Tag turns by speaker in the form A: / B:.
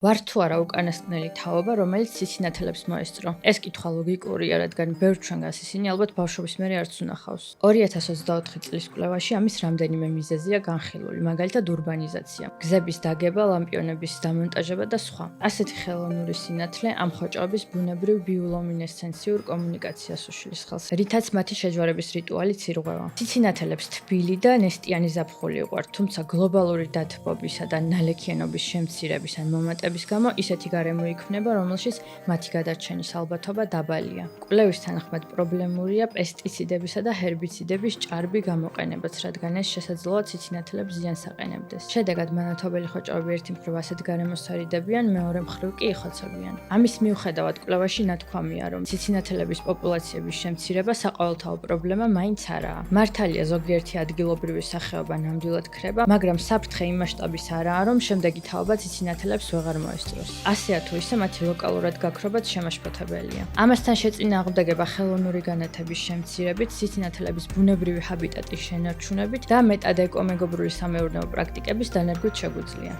A: ვარ თუ არა უკანასკნელი თაობა, რომელიც ციცინათელებს მოესწრო? ეს კითხვა ლოგიკურია, რადგან ბევრ ჩვენგანს ისინი ალბათ ბავშვობის მერე არც უნახავს. 2024 წლის კვლევაში ამის რამდენიმე მიზეზია განხილული, მაგალითად ურბანიზაცია, გზების დაგება, ლამპიონების დამონტაჟება და სხვა. ასეთი ხელოვნური სინათლე ამ ხოჭოების ბუნებრივ ბიოლუმინესცენციურ კომუნიკაციას უშლის ხელს, რითაც მათი შეჯვარების რიტუალიც ირღვევა. ციცინათელებს თბილი და ნესტიანი ზაფხული უყვართ, თუმცა გლობალური დათბობისა და ნალექიანობის შემცირების ან მომატების გამო ისეთი გარემო იქმნება, რომელშიც მათი გადარჩენის ალბათობა დაბალია. კვლევის თანახმად პრობლემურია პესტიციდებისა და ჰერბიციდების ჭარბი გამოყენებაც, რადგან ეს შესაძლოა ციცინათელებს ზიანს აყენებდეს. შედეგად მანათობელი ხოჭოები ერთი მხრივ ასეთ გარემოს სარიდებიან, მეორე მხრივ კი იხოცებიან. ამის მიუხედავად კვლევაში ნათქვამია, რომ ციცინათელების პოპულაციების შემცირება საყოველთაო პრობლემა მაინც არაა. მართალია ზოგიერთი ადგილობრივი სახეობა ნამდვილად ქრება, მაგრამ საფრთხე იმ მასშტაბის არაა, რომ შემდეგი თაობა ციცინათელებს ვეღარ მოესწროს. ასეა თუ ისე მათი ლოკალურად გაქრობაც შემაშფოთებელია. ამასთან შეწინააღმდეგება ხელოვნური განათების შემცირებით, ციცინათელების ბუნებრივი ჰაბიტატის შენარჩუნებით და მეტად ეკომეგობრული სამეურნეო პრაქტიკების დანერგვით შეგვიძლია.